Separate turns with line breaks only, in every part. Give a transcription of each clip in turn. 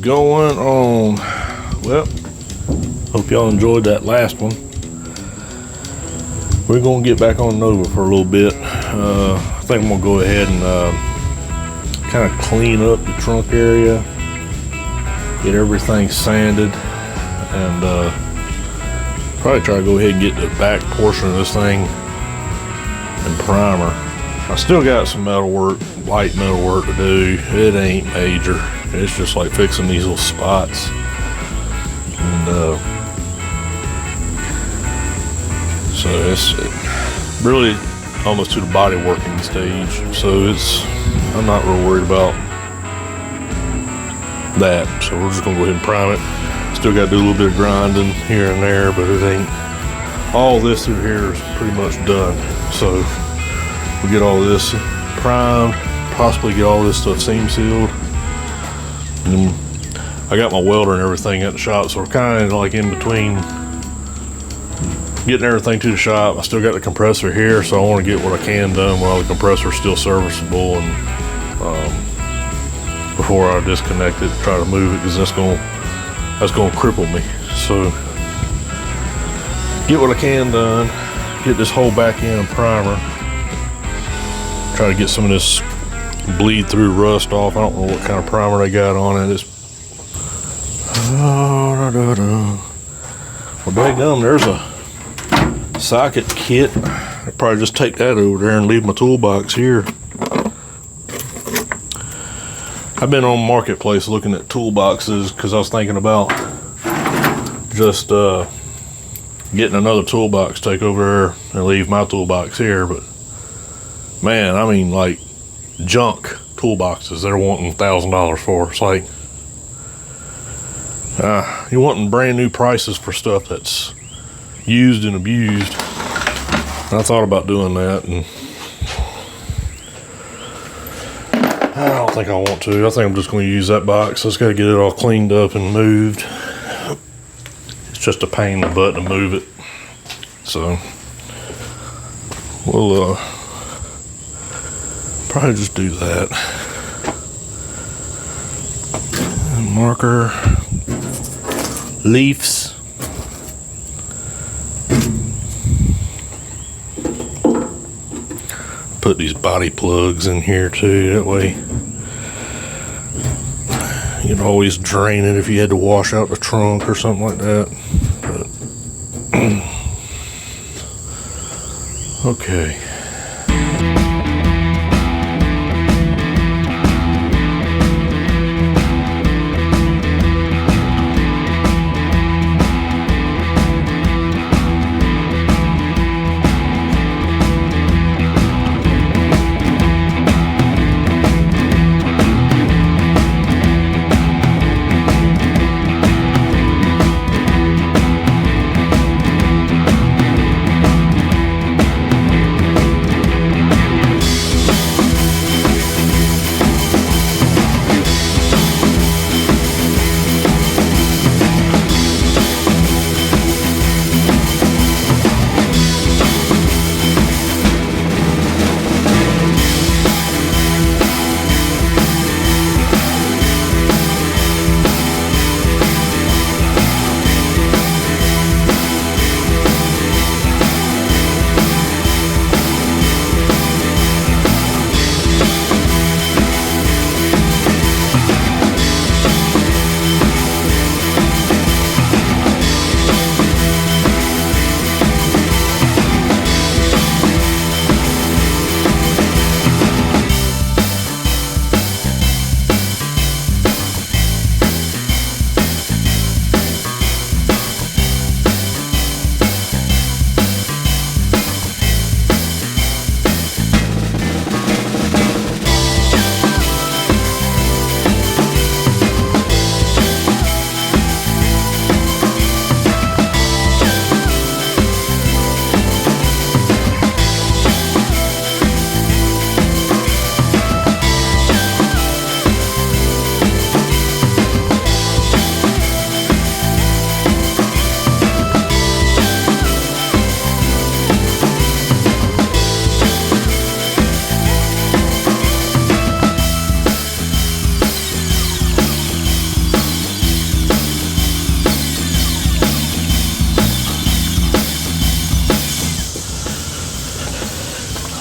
going on? Well, hope y'all enjoyed that last one. We're gonna get back on Nova for a little bit. I think I'm gonna go ahead and kind of clean up the trunk area, get everything sanded, and probably try to go ahead and get the back portion of this thing and primer. I still got some metal work, light metal work to do. It ain't major. It's just like fixing these little spots. And so it's really almost to the body working stage. So I'm not real worried about that. So we're just gonna go ahead and prime it. Still got to do a little bit of grinding here and there, but it ain't. All this through here is pretty much done. So we get all this primed, possibly get all this stuff seam sealed. And I got my welder and everything at the shop, so we're kind of like in between getting everything to the shop. I still got the compressor here, so I want to get what I can done while the compressor's still serviceable, and before I disconnect it, try to move it, because that's gonna cripple me. So get what I can done, get this whole back end primer, try to get some of this bleed through rust off. I don't know what kind of primer they got on it. It's well, daggum, there's a socket kit. I'll probably just take that over there and leave my toolbox here. I've been on Marketplace looking at toolboxes because I was thinking about just getting another toolbox, take over there and leave my toolbox here. But man, I mean, like junk toolboxes they're wanting $1,000 for. It's like you're wanting brand new prices for stuff that's used and abused. I thought about doing that, and I don't think I want to. I think I'm just going to use that box. I just got to get it all cleaned up and moved. It's just a pain in the butt to move it. So we'll probably just do that. And marker, leaves. Put these body plugs in here too, that way you can always drain it if you had to wash out the trunk or something like that. But okay.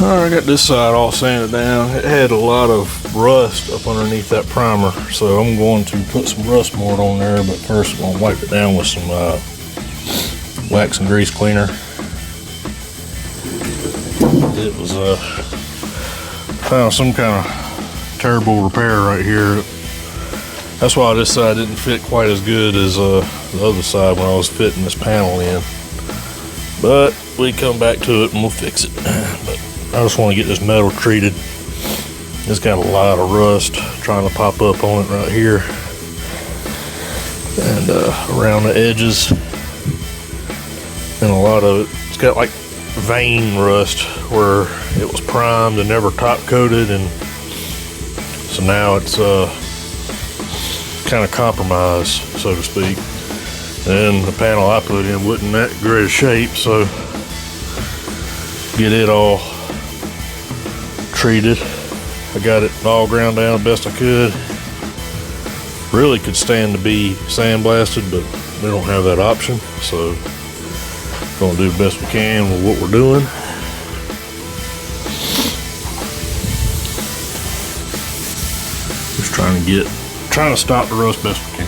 Alright, I got this side all sanded down. It had a lot of rust up underneath that primer, so I'm going to put some rust board on there, but first I'm going to wipe it down with some wax and grease cleaner. It was found some kind of terrible repair right here. That's why this side didn't fit quite as good as the other side when I was fitting this panel in. But we come back to it and we'll fix it. But I just want to get this metal treated. It's got a lot of rust trying to pop up on it right here and around the edges, and a lot of it's got like vein rust where it was primed and never top coated, and so now it's kind of compromised, so to speak. And the panel I put in wasn't that great a shape, so get it all treated. I got it all ground down best I could. Really could stand to be sandblasted, but we don't have that option, so gonna do the best we can with what we're doing. Just trying to stop the rust best we can.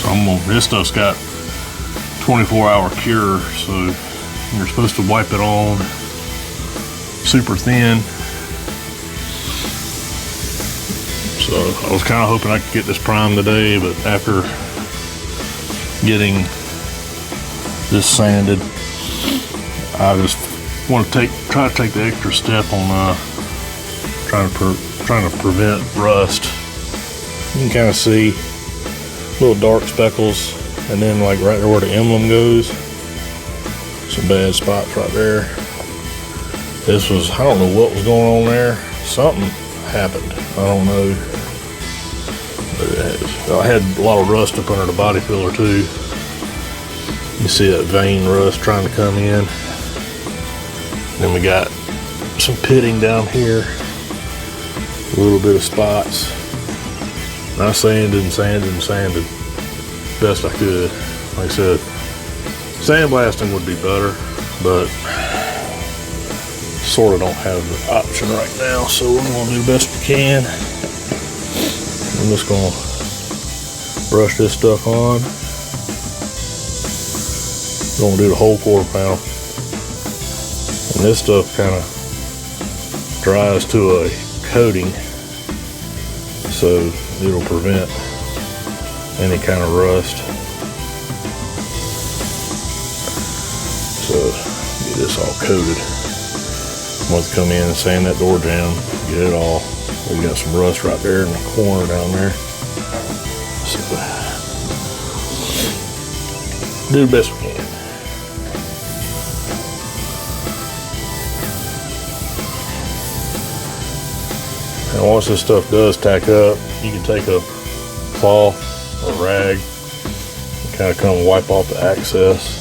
So this stuff's got 24-hour cure, so you're supposed to wipe it on super thin. So I was kind of hoping I could get this primed today, but after getting this sanded, I just want to try to take the extra step on trying to prevent rust. You can kind of see little dark speckles, and then like right there where the emblem goes, some bad spots right there. This was, I don't know what was going on there. Something happened, I don't know. But I had a lot of rust up under the body filler too. You see that vein rust trying to come in. Then we got some pitting down here, a little bit of spots. I sanded and sanded and sanded best I could. Like I said, sandblasting would be better, but sort of don't have the option right now, so we're going to do the best we can. I'm just going to brush this stuff on. Going to do the whole quarter panel. And this stuff kind of dries to a coating, so it'll prevent any kind of rust. So get this all coated. I'm going to come in and sand that door down, get it all. We got some rust right there in the corner down there. So do the best we can. And once this stuff does tack up, you can take a cloth or rag and kind of come wipe off the excess.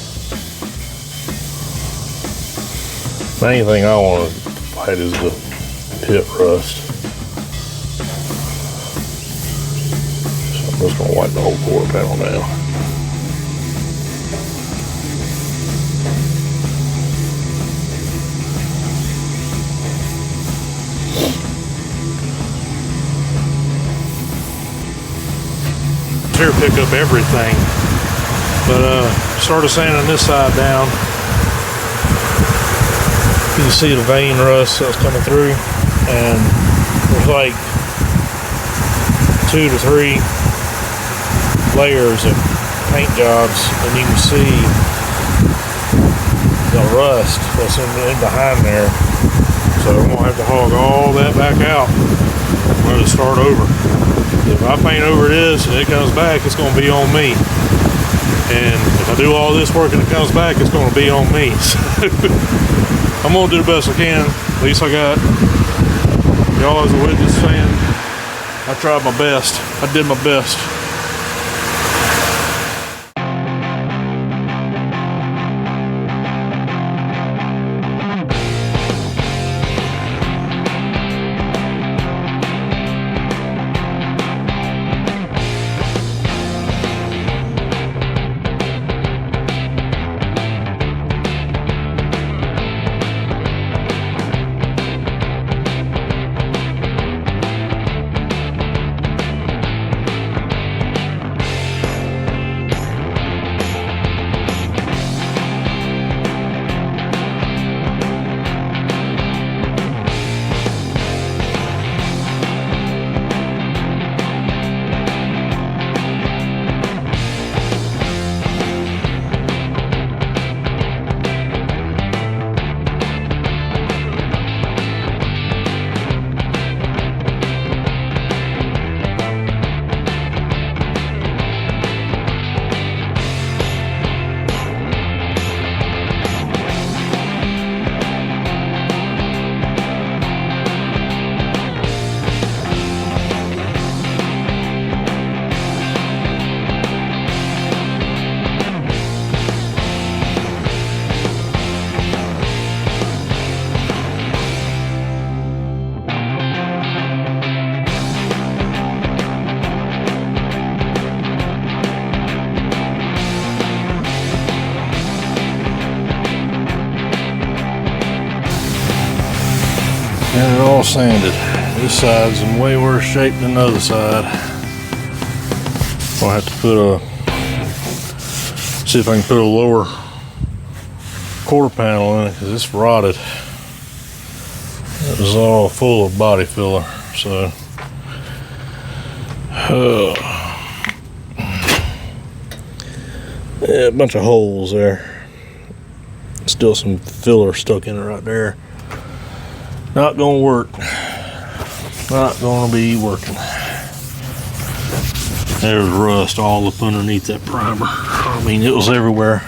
Main thing I want to fight is the pit rust. So I'm just going to wipe the whole quarter panel down. Here pick up everything, but started sanding this side down. You can see the vein rust that's coming through, and there's like 2 to 3 layers of paint jobs, and you can see the rust that's in behind there. So I'm gonna have to hog all that back out. I'm gonna start over. If I paint over this and it comes back, it's going to be on me. And if I do all this work and it comes back, it's going to be on me. So I'm going to do the best I can. At least I got y'all as a witness saying I tried my best. I did my best. And it all sanded. This side's in way worse shape than the other side. I'll have to put see if I can put a lower quarter panel in it, because it's rotted. It was all full of body filler, so yeah, a bunch of holes there. Still some filler stuck in it right there. Not gonna work. Not gonna be working. There's rust all up underneath that primer. I mean, it was everywhere.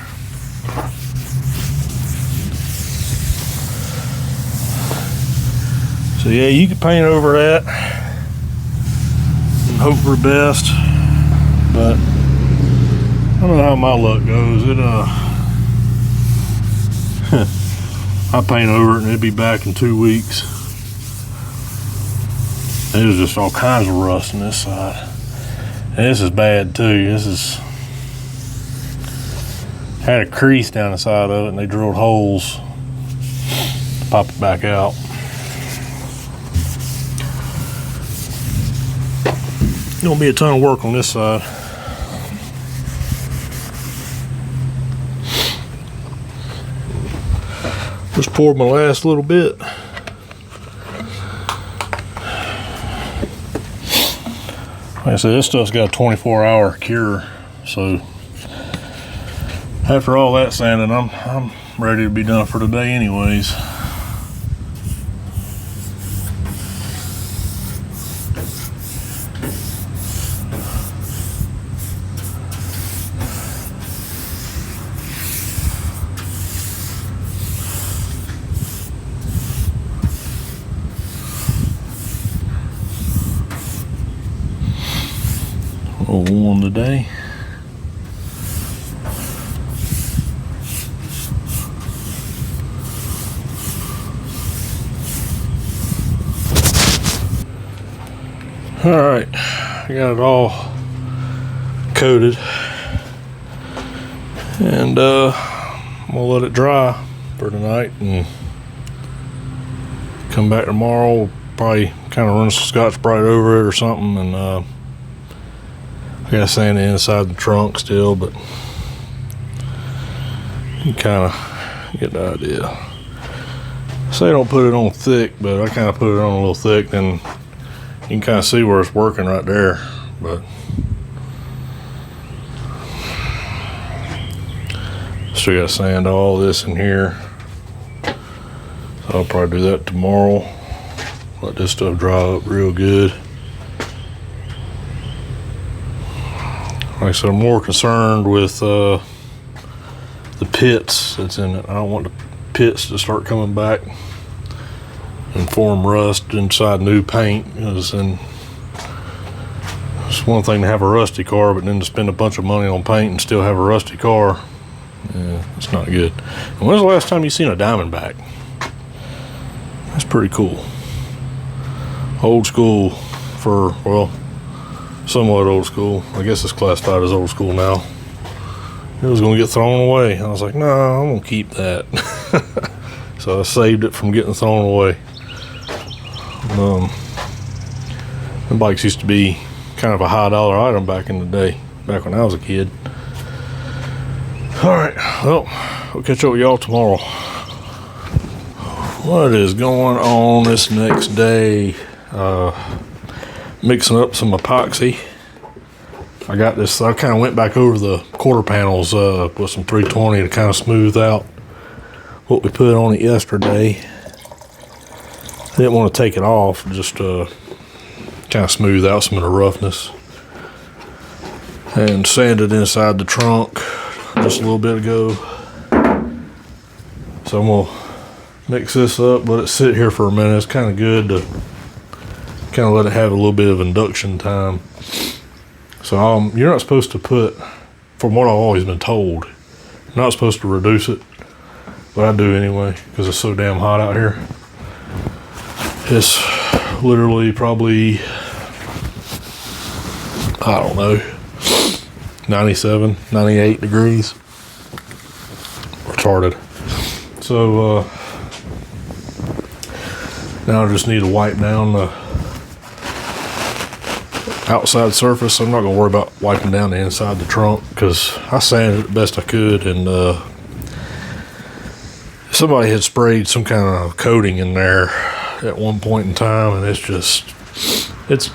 So yeah, you can paint over that and hope for the best, but I don't know how my luck goes. I paint over it and it'll be back in 2 weeks. There's just all kinds of rust on this side. And this is bad too. This is had a crease down the side of it and they drilled holes to pop it back out. Gonna be a ton of work on this side. Just poured my last little bit. Like I said, this stuff's got a 24-hour cure, so after all that sanding, I'm ready to be done for today anyways. One today. All right, I got it all coated, and I'm gonna let it dry for tonight and come back tomorrow. We'll probably kind of run some Scotch-Brite over it or something, and I got sand the inside the trunk still, but you kind of get the idea. Say don't put it on thick, but I kind of put it on a little thick, then you can kind of see where it's working right there. But still got to sand all this in here, so I'll probably do that tomorrow. Let this stuff dry up real good. Like I said, I'm more concerned with the pits that's in it. I don't want the pits to start coming back and form rust inside new paint. Because then it's one thing to have a rusty car, but then to spend a bunch of money on paint and still have a rusty car, yeah, it's not good. And when's the last time you seen a Diamondback? That's pretty cool. Old school for, well, somewhat old school. I guess it's classified as old school now. It was going to get thrown away. I was like, no, I'm going to keep that. So I saved it from getting thrown away. The bikes used to be kind of a high dollar item back in the day, back when I was a kid. All right, well, I'll catch up with y'all tomorrow. What is going on this next day? Mixing up some epoxy. I got this, I kind of went back over the quarter panels with some 320 to kind of smooth out what we put on it yesterday. I didn't want to take it off, just kind of smooth out some of the roughness. And sanded inside the trunk just a little bit ago. So I'm gonna mix this up, let it sit here for a minute. It's kind of good to kind of let it have a little bit of induction time. So you're not supposed to put, from what I've always been told, you're not supposed to reduce it, but I do anyway because it's so damn hot out here. It's literally probably, I don't know, 97, 98 degrees. Retarded. So Now I just need to wipe down the outside surface. I'm not gonna worry about wiping down the inside the trunk because I sanded it the best I could, and somebody had sprayed some kind of coating in there at one point in time, and it's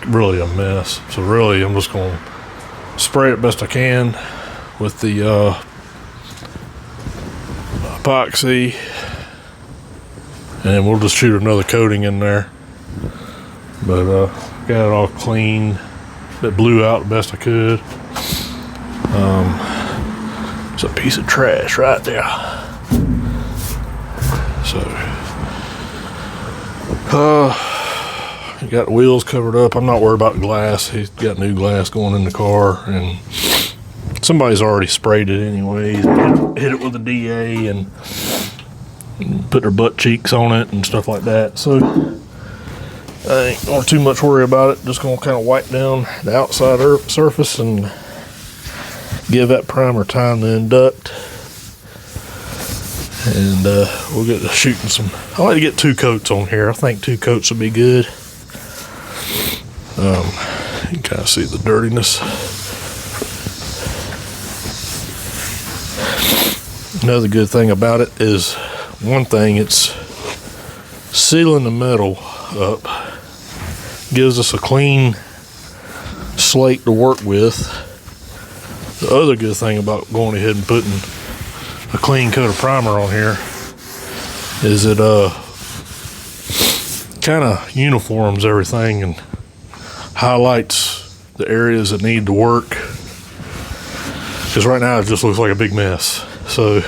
really a mess. So really I'm just gonna spray it best I can with the epoxy, and then we'll just shoot another coating in there. But got it all clean. It blew out the best I could. It's a piece of trash right there. So got the wheels covered up. I'm not worried about the glass. He's got new glass going in the car, and somebody's already sprayed it anyways. Hit it with a DA and put their butt cheeks on it and stuff like that. So I ain't gonna too much worry about it. Just gonna kind of wipe down the outside surface and give that primer time to induct. And we'll get to shooting some. I like to get 2 coats on here. I think 2 coats would be good. You can kind of see the dirtiness. Another good thing about it is, one thing, it's sealing the metal up. Gives us a clean slate to work with. The other good thing about going ahead and putting a clean coat of primer on here is it kind of uniforms everything and highlights the areas that need to work, because right now it just looks like a big mess. So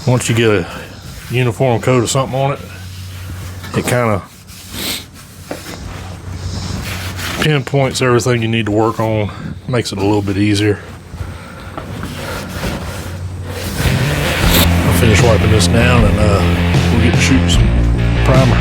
once you get a uniform coat of something on it, it kind of pinpoints everything you need to work on, makes it a little bit easier. I'll finish wiping this down, and we'll get to shoot some primer.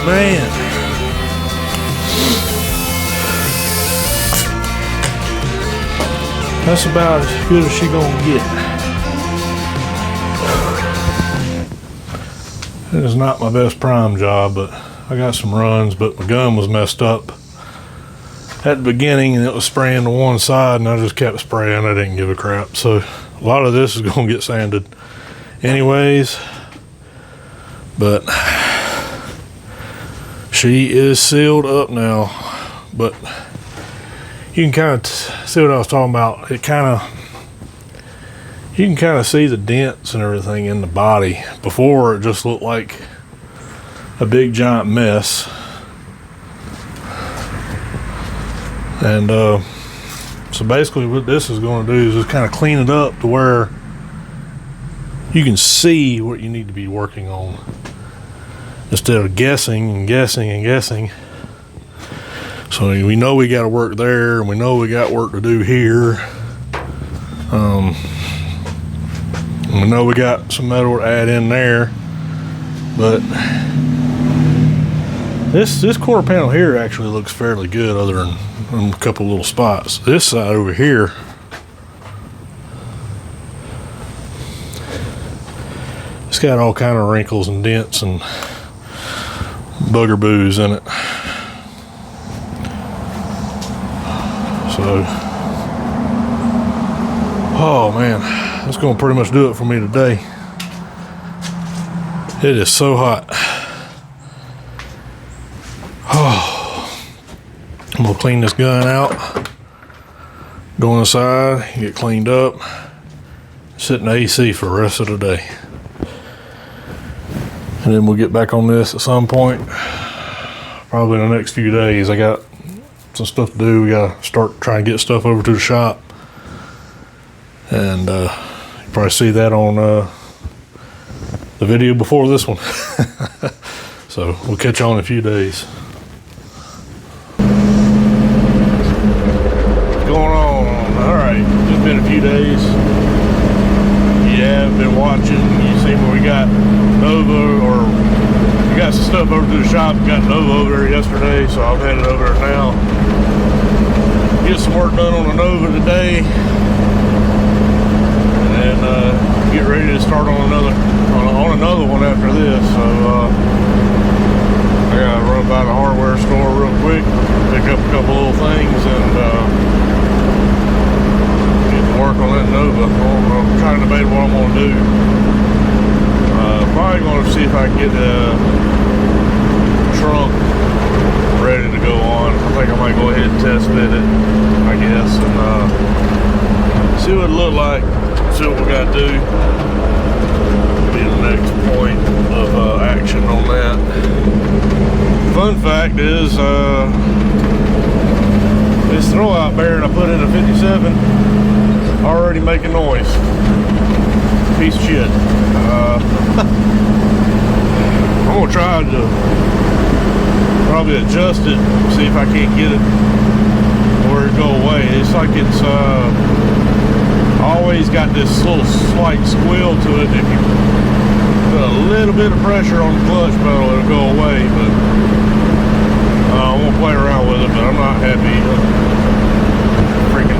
Man, that's about as good as she gonna get. It is not my best prime job, but I got some runs, but my gun was messed up at the beginning and it was spraying to one side, and I just kept spraying. I didn't give a crap. So a lot of this is gonna get sanded anyways, but she is sealed up now. But you can kind of see what I was talking about. You can kind of see the dents and everything in the body. Before, it just looked like a big giant mess. And so basically what this is going to do is just kind of clean it up to where you can see what you need to be working on, instead of guessing and guessing and guessing. So we know we got to work there, and we know we got work to do here. We know we got some metal to add in there, but this quarter panel here actually looks fairly good, other than a couple little spots. This side over here, It's got all kind of wrinkles and dents and bugger-boos in it. So, oh man, that's gonna pretty much do it for me today. It is so hot. Oh, I'm gonna clean this gun out, go inside, get cleaned up, sit in the AC for the rest of the day. And then we'll get back on this at some point, probably in the next few days. I got some stuff to do. We gotta start trying to get stuff over to the shop. And you probably see that on the video before this one. So we'll catch you on in a few days. What's going on? All right, it's been a few days. You have been watching. You see where we got Nova, or we got some stuff over to the shop. We got Nova over there yesterday, so I'm headed over there now. Get some work done on the Nova today, and then get ready to start on another one after this. So I gotta run by the hardware store real quick, pick up a couple little things, and get to work on that Nova. I'm trying to debate what I'm gonna do. Probably gonna see if I can get the trunk ready to go on. I think I might go ahead and test fit it, I guess, and see what it look like, see what we gotta do. Be the next point of action on that. Fun fact is, this throwout bearing I put in a 57 already making noise. Piece of shit. I'm gonna try to probably adjust it, see if I can't get it or it go away. It's like it's always got this little slight squeal to it. If you put a little bit of pressure on the clutch pedal, it'll go away. But I won't play around with it. But I'm not happy. Freaking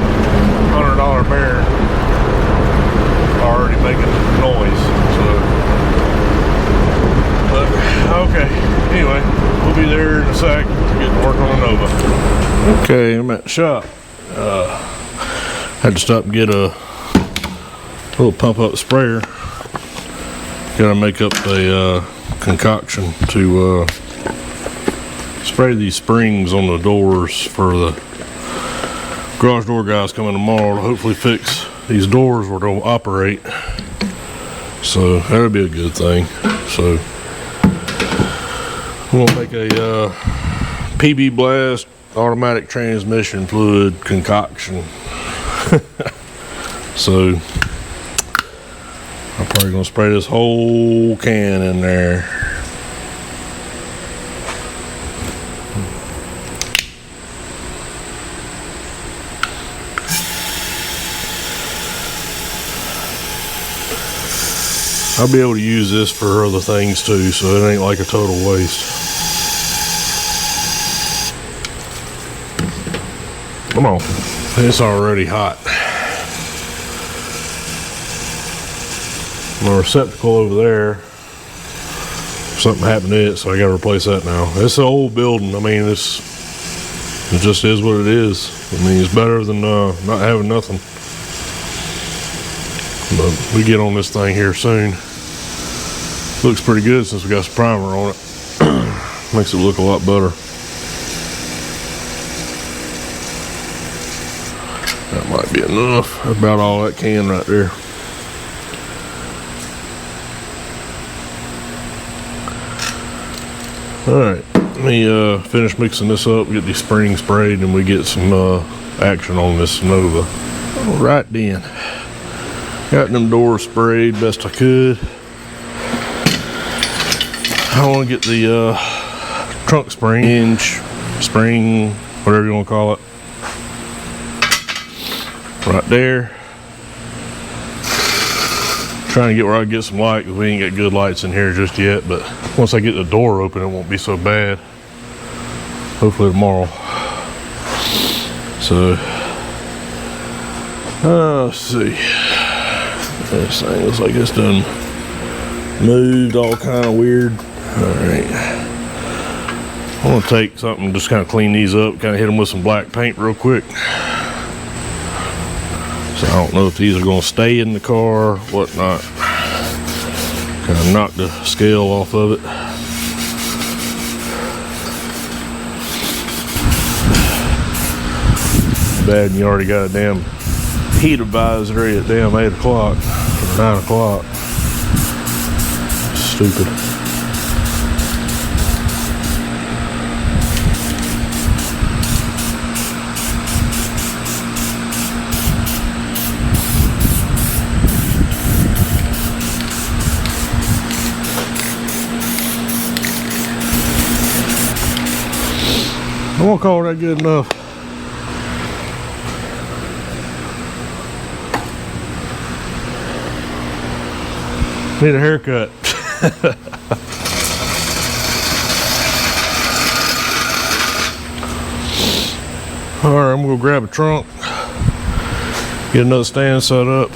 $100 bearing already making noise. So, but okay. Anyway, we'll be there in a sec. Getting to work on the Nova. Okay, I'm at the shop. Had to stop and get a little pump up sprayer. Gotta make up a concoction to spray these springs on the doors for the garage door guys coming tomorrow to hopefully fix these doors where they'll operate. So that'll be a good thing. So we'll make a PB Blast automatic transmission fluid concoction. So I'm probably gonna spray this whole can in there. I'll be able to use this for other things too, so it ain't like a total waste. Come on, it's already hot. My receptacle over there, something happened to it, so I gotta replace that now. It's an old building. I mean, it just is what it is. I mean, it's better than not having nothing. But we get on this thing here soon. Looks pretty good since we got some primer on it. Makes it look a lot better. That might be enough. That's about all that can right there. Alright, let me finish mixing this up, get these springs sprayed, and we get some action on this Nova. Alright then. Got them doors sprayed best I could. I want to get the trunk spring, hinge, spring, whatever you want to call it, right there. Trying to get where I can get some light, because we ain't got good lights in here just yet, but once I get the door open it won't be so bad. Hopefully tomorrow. So let's see. This thing looks like it's done moved all kind of weird. All right. I'm gonna take something, just kind of clean these up, kind of hit them with some black paint real quick. So I don't know if these are gonna stay in the car or whatnot. Kind of knock the scale off of it. Bad, and you already got a damn heat advisory at damn 8 o'clock or 9 o'clock. Stupid. I won't call that good enough. Need a haircut. All right, I'm gonna grab a trunk, get another stand set up,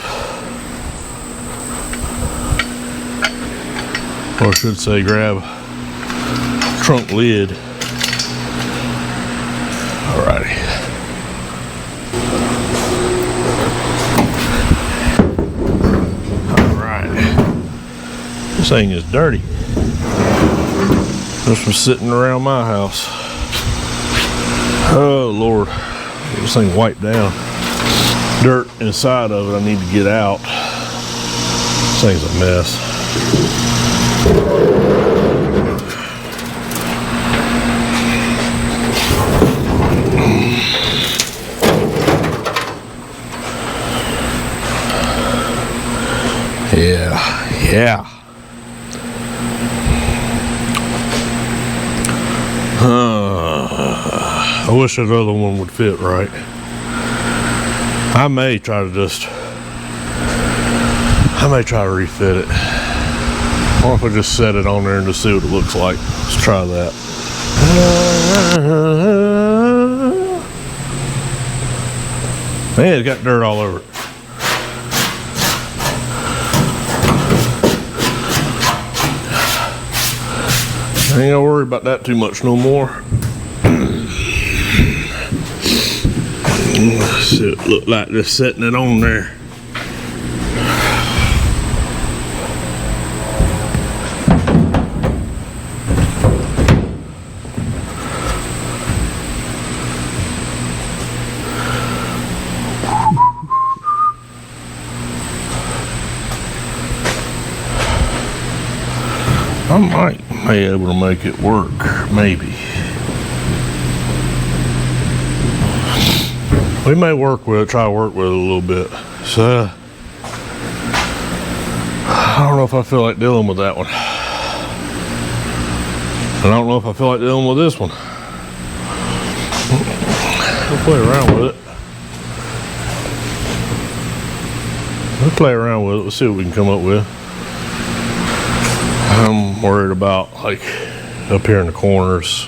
or I should say grab a trunk lid. Alrighty. This thing is dirty. This was sitting around my house. Oh Lord, this thing wiped down. Dirt inside of it I need to get out. This thing's a mess. Yeah. I wish that other one would fit right. I may try to refit it. Or if I just set it on there and just see what it looks like. Let's try that. Man, it's got dirt all over it. I ain't gonna worry about that too much no more. See it look like just setting it on there. I may be able to make it work, maybe. We may try to work with it a little bit. So, I don't know if I feel like dealing with that one. I don't know if I feel like dealing with this one. We'll play around with it. We'll play around with it. Let's see what we can come up with. I'm worried about like up here in the corners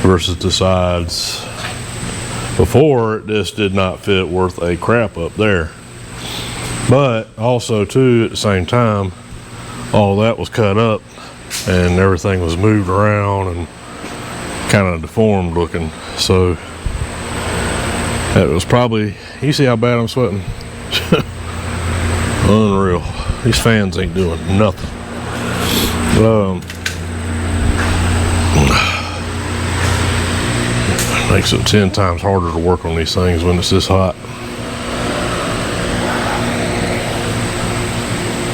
versus the sides. Before, it just did not fit worth a crap up there. But also too, at the same time, all that was cut up and everything was moved around and kind of deformed looking. So that was probably, you see how bad I'm sweating? Unreal. These fans ain't doing nothing. Makes it 10 times harder to work on these things when it's this hot.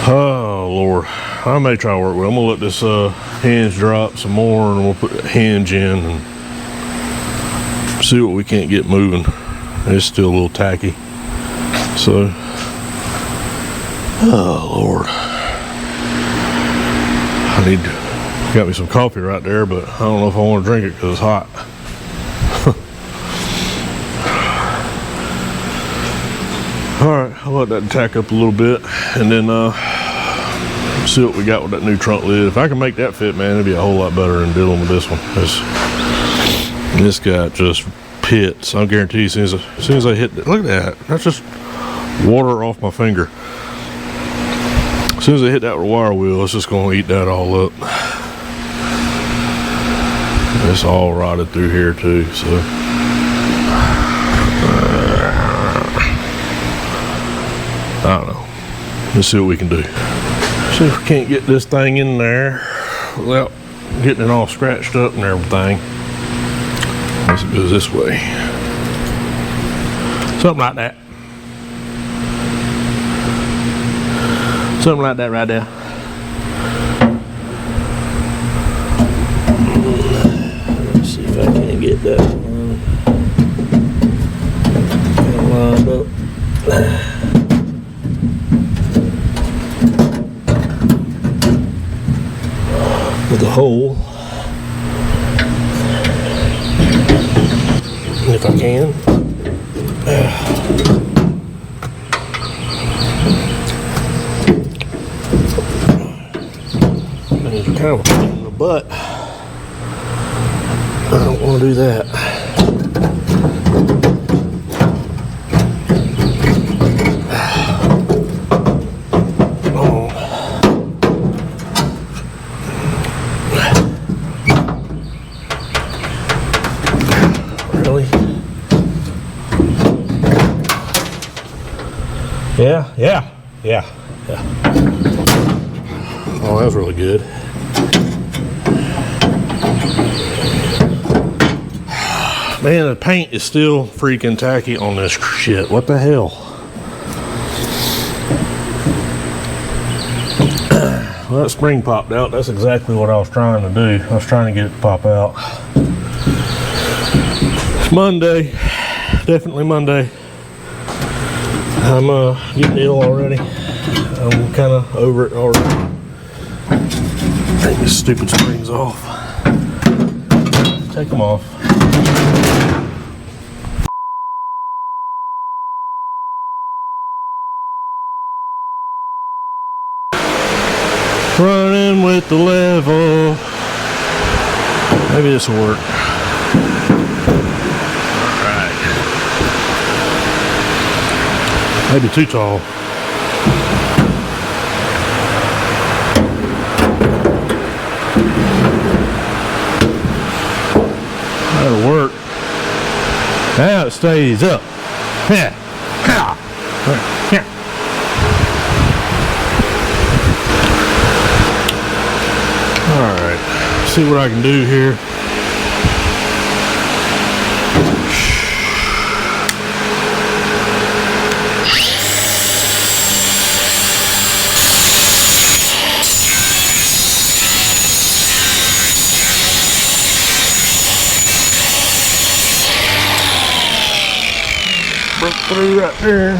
Oh Lord, I may try to work with it. I'm gonna let this hinge drop some more and we'll put the hinge in and see what we can't get moving. It's still a little tacky. So, oh Lord. Got me some coffee right there, but I don't know if I want to drink it because it's hot. Alright, I'll let that tack up a little bit and then see what we got with that new trunk lid. If I can make that fit, man, it'd be a whole lot better than dealing with this one. This guy just pits. I guarantee you, as soon as I hit it, look at that. That's just water off my finger. soon as I hit that wire wheel, it's just gonna eat that all up. It's all rotted through here too, so. I don't know. Let's see what we can do. See if we can't get this thing in there without getting it all scratched up and everything. Unless it goes this way. Something like that. Something like that right there. Let's see if I can get that one lined up. With a hole, if I can. It's kind of a pain in the butt. I don't want to do that. Yeah. Oh, that was really good. Man, the paint is still freaking tacky on this shit. What the hell? Well, that spring popped out. That's exactly what I was trying to do. I was trying to get it to pop out. It's Monday. Definitely Monday. I'm getting ill already. I'm kind of over it already. Take these stupid springs off. Take them off. Running with the level. Maybe this will work. Maybe too tall. That'll work. Now it stays up. Yeah. Yeah. Alright. See what I can do here. Broke through right there.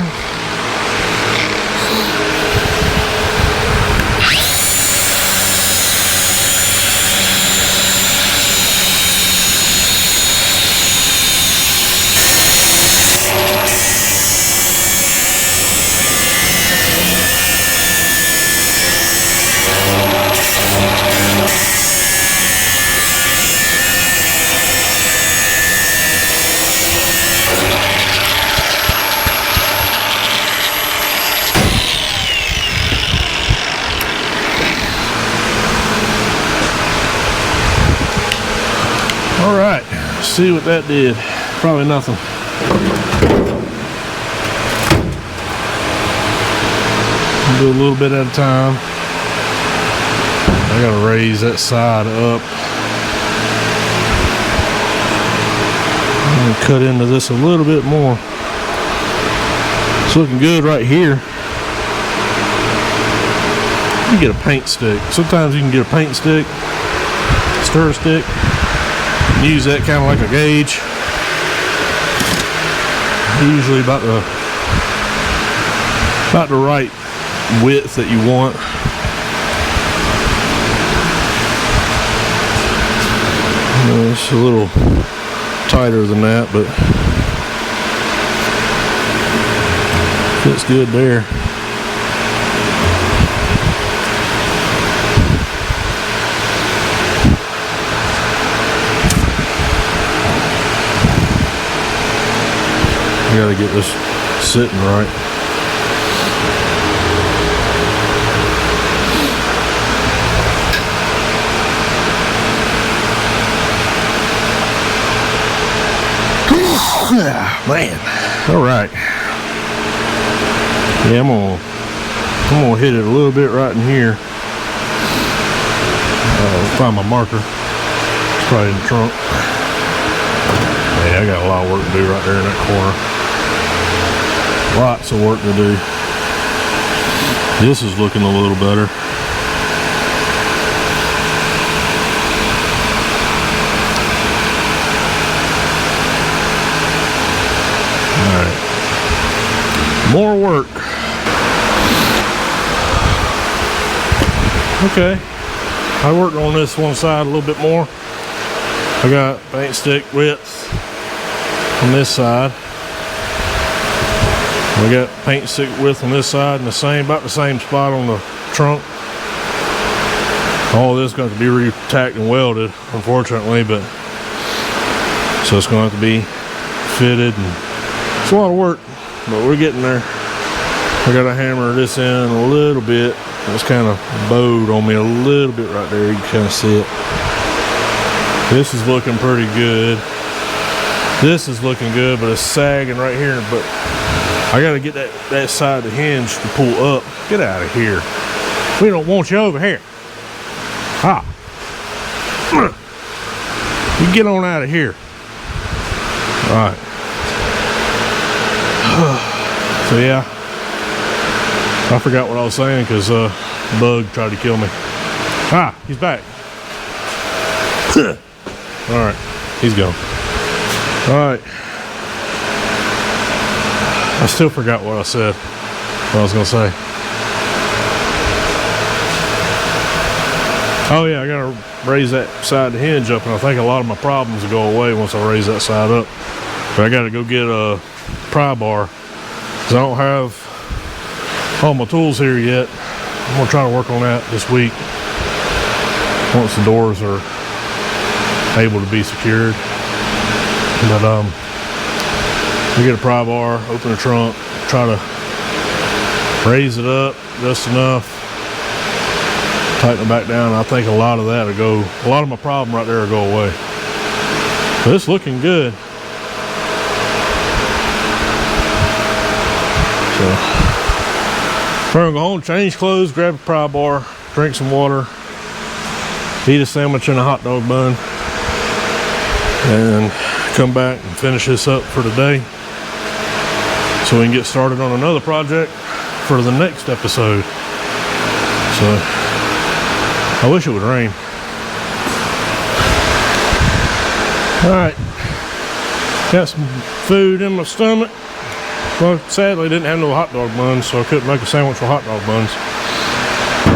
Alright, see what that did. Probably nothing. I'll do a little bit at a time. I gotta raise that side up. I'm gonna cut into this a little bit more. It's looking good right here. You get a paint stick. Sometimes you can get a paint stick, stir stick. Use that kind of like a gauge. Usually about the right width that you want. It's a little tighter than that, but fits good there. I gotta get this sitting right. Man. All right. Yeah, I'm gonna hit it a little bit right in here. Find my marker. It's probably in the trunk. Yeah, I got a lot of work to do right there in that corner. Lots of work to do. This is looking a little better. Alright. More work. Okay. I worked on this one side a little bit more. I got paint stick width on this side. We got paint stick width on this side and about the same spot on the trunk. All this got to be re-tacked and welded, unfortunately, but so it's going to have to be fitted, and it's a lot of work, but we're getting there. I got to hammer this in a little bit. It's kind of bowed on me a little bit right there. You can kind of see it. This is looking pretty good. This is looking good, but it's sagging right here. But I got to get that side of the hinge to pull up. Get out of here. We don't want you over here. Ah. You get on out of here. All right. So yeah, I forgot what I was saying because Bug tried to kill me. Ah, he's back. All right, he's gone. All right. I still forgot what I said. What I was gonna say. Oh yeah, I gotta raise that side of the hinge up, and I think a lot of my problems will go away once I raise that side up. But I gotta go get a pry bar because I don't have all my tools here yet. I'm gonna try to work on that this week once the doors are able to be secured. But we get a pry bar, open the trunk, try to raise it up just enough, tighten it back down. I think a lot of that will go, a lot of my problem right there will go away. But it's looking good. So we're gonna go home, change clothes, grab a pry bar, drink some water, eat a sandwich and a hot dog bun, and come back and finish this up for today so we can get started on another project for the next episode. So I wish it would rain. All right, got some food in my stomach. Well, sadly I didn't have no hot dog buns, so I couldn't make a sandwich with hot dog buns.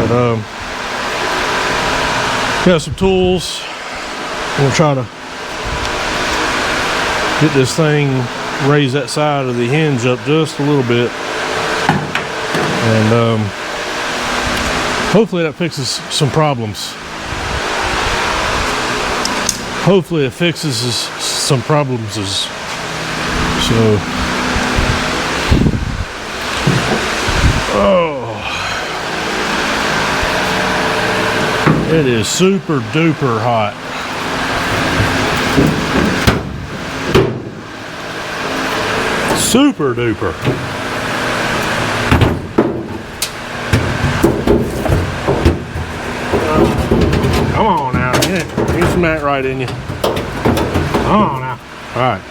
But got some tools. We'll try to get this thing, raise that side of the hinge up just a little bit, and hopefully that fixes some problems. Hopefully it fixes some problems. So, oh, it is super duper hot. Super duper. Come on now, get some that right in you. Come on now. All right.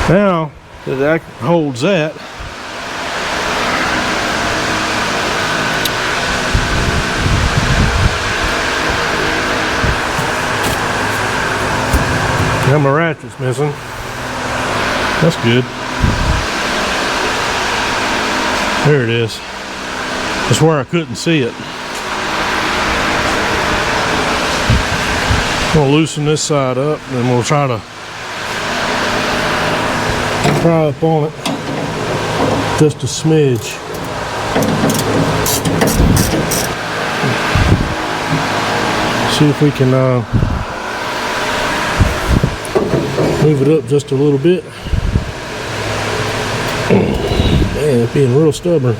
Now that holds that. Now my ratchet's missing. That's good. There it is. That's where I couldn't see it. We'll loosen this side up and then we'll try to pry up on it just a smidge. See if we can move it up just a little bit. Man, it's being real stubborn.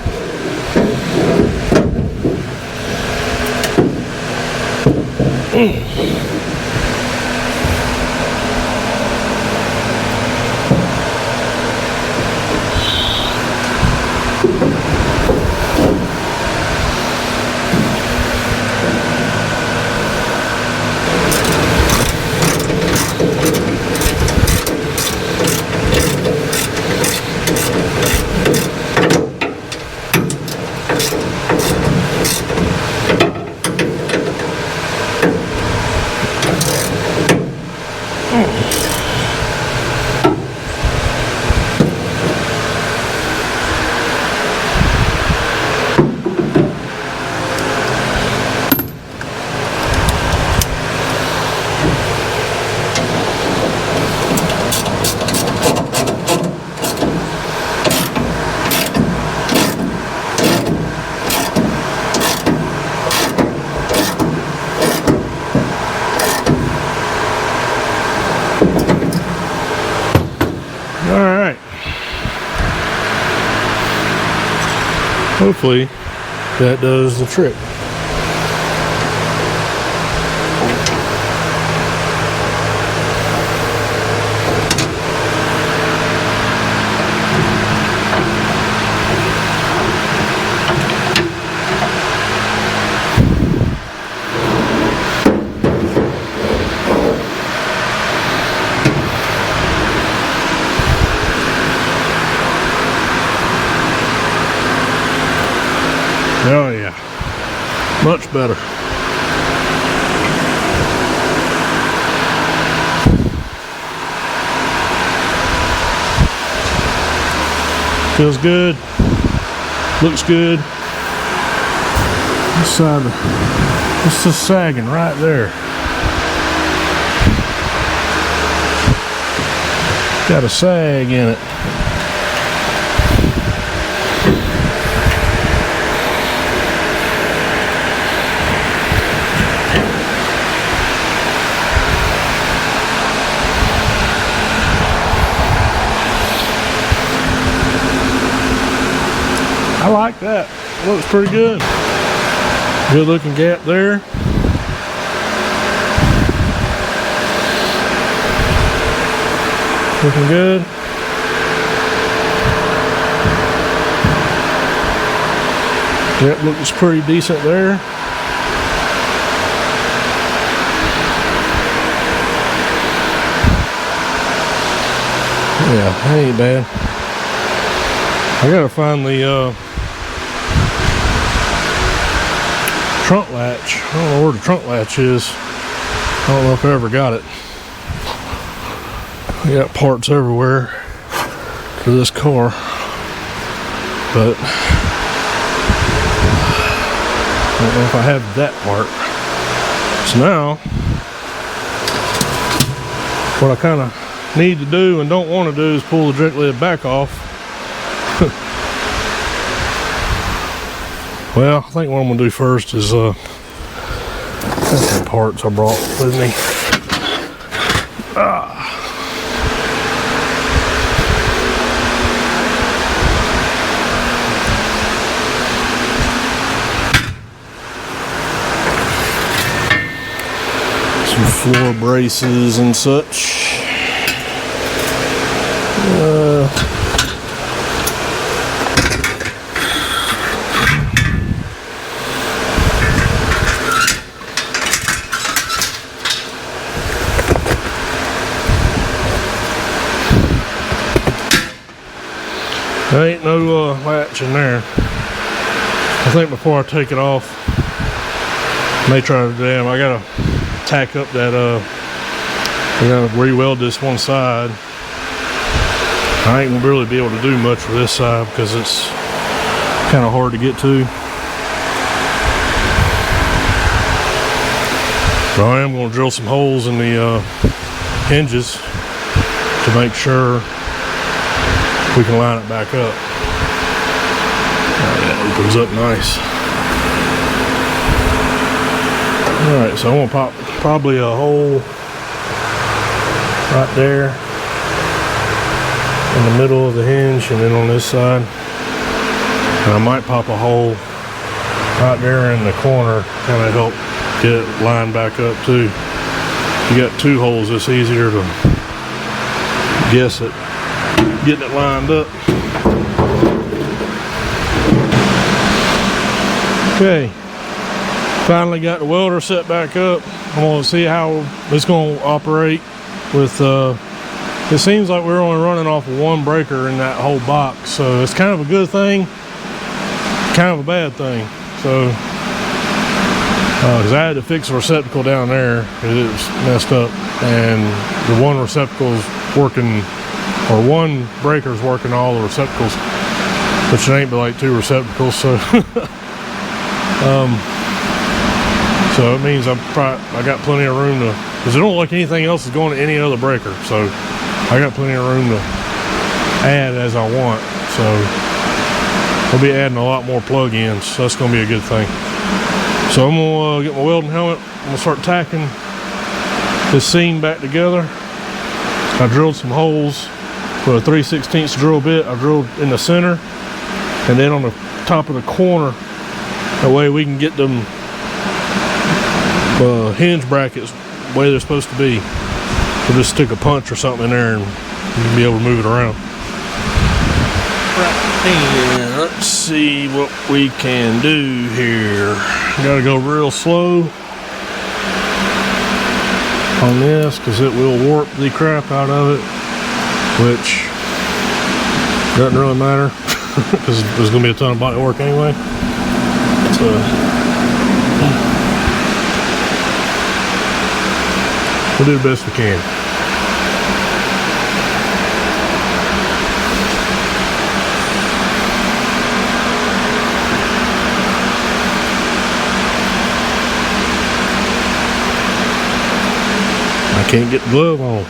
Alright. Hopefully that does the trick. Oh yeah, much better. Feels good, looks good. This side, it's just sagging right there. Got a sag in it. I like that. Looks pretty good. Good looking gap there. Looking good. Yep, looks pretty decent there. Yeah, that ain't bad. I gotta find the trunk latch. I don't know where the trunk latch is. I don't know if I ever got it. I got parts everywhere for this car, but I don't know if I have that part. So now, what I kind of need to do and don't want to do is pull the direct lid back off. Well, I think what I'm going to do first is that's some parts I brought with me. Some floor braces and such. There ain't no latch in there. I think before I take it off, I may try to I gotta tack up that I gotta re-weld this one side. I ain't gonna really be able to do much for this side because it's kind of hard to get to. So I am gonna drill some holes in the hinges to make sure we can line it back up. Oh, that opens up nice. Alright, so I'm going to pop probably a hole right there in the middle of the hinge and then on this side. And I might pop a hole right there in the corner, kind of help get it lined back up too. If you got two holes, it's easier to guess it. Getting it lined up. Okay, finally got the welder set back up. I'm gonna see how it's gonna operate with it seems like we're only running off of one breaker in that whole box, so it's kind of a good thing, kind of a bad thing. So because I had to fix a receptacle down there because it was messed up, and the one receptacle is working, or one breaker is working all the receptacles, which it ain't but like 2 receptacles. So so it means I got plenty of room to, because it don't look like anything else is going to any other breaker, so I got plenty of room to add as I want. So we'll be adding a lot more plug-ins, so that's going to be a good thing. So I'm going to get my welding helmet. I'm going to start tacking this seam back together. I drilled some holes with a 3/16 drill bit. I drilled in the center and then on the top of the corner. That way we can get them hinge brackets the way they're supposed to be. We'll just stick a punch or something in there and you can be able to move it around. And let's see what we can do here. Gotta go real slow on this because it will warp the crap out of it, which doesn't really matter because there's gonna be a ton of body work anyway. So we'll do the best we can. I can't get the glove on.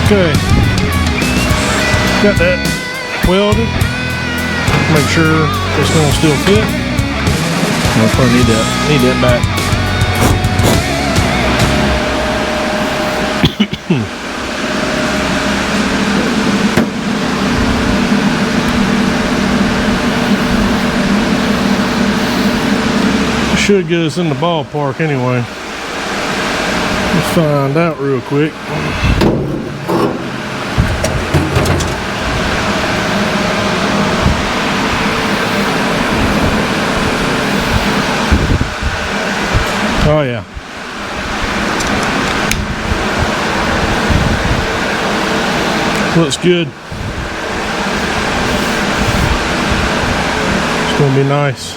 Okay, got that welded. Make sure it's gonna still fit. I'll probably need that back. Should get us in the ballpark anyway. Let's find out real quick. Oh yeah. Looks good. It's gonna be nice.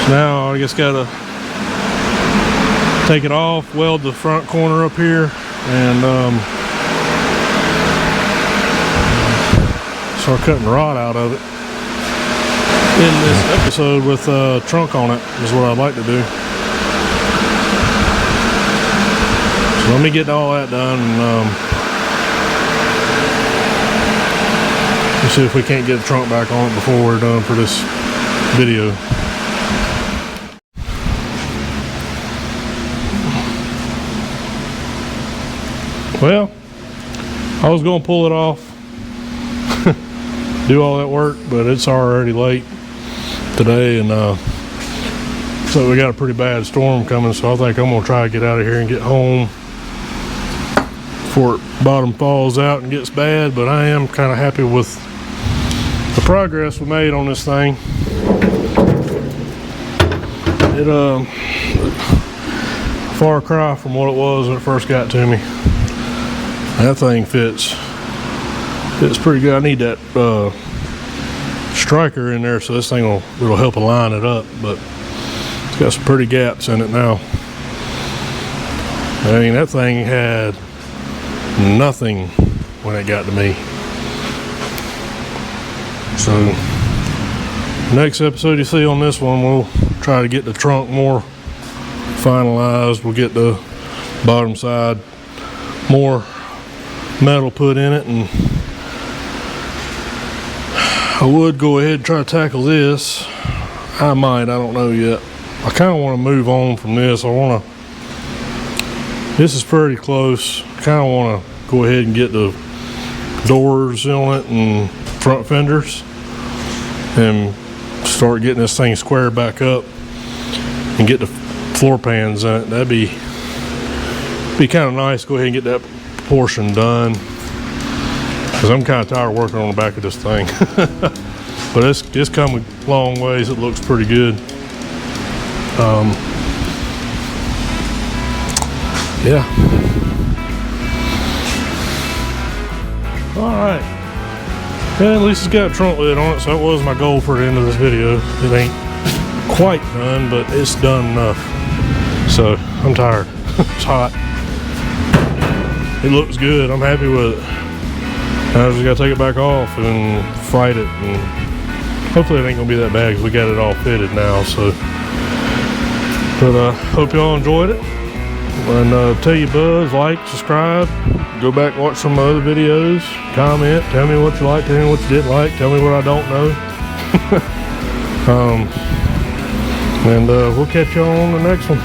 So now I just gotta take it off, weld the front corner up here, and start cutting the rod out of it. In this episode with trunk on it is what I'd like to do. So let me get all that done, and let's see if we can't get the trunk back on it before we're done for this video. Well, I was gonna pull it off, do all that work, but it's already late today, and so we got a pretty bad storm coming, so I think I'm gonna try to get out of here and get home before bottom falls out and gets bad. But I am kind of happy with the progress we made on this thing. It far cry from what it was when it first got to me. That thing fits pretty good. I need that striker in there, so this thing it'll help align it up, but it's got some pretty gaps in it now. I mean, that thing had nothing when it got to me. So next episode you see on this one, we'll try to get the trunk more finalized. We'll get the bottom side more metal put in it, and I would go ahead and try to tackle this. I don't know yet. I kind of want to move on from this. This is pretty close. I kind of want to go ahead and get the doors on it and front fenders and start getting this thing squared back up and get the floor pans in it. That'd be kind of nice. Go ahead and get that portion done, because I'm kind of tired of working on the back of this thing. But it's come a long ways. It looks pretty good. Yeah. All right. Yeah, at least it's got a trunk lid on it, so that was my goal for the end of this video. It ain't quite done, but it's done enough. So I'm tired. It's hot. It looks good. I'm happy with it. I just gotta take it back off and fight it, and hopefully it ain't gonna be that bad because we got it all fitted now. So, but hope y'all enjoyed it. And tell your buds, like, subscribe, go back and watch some other videos, comment, tell me what you liked, tell me what you didn't like, tell me what I don't know. And we'll catch y'all on the next one.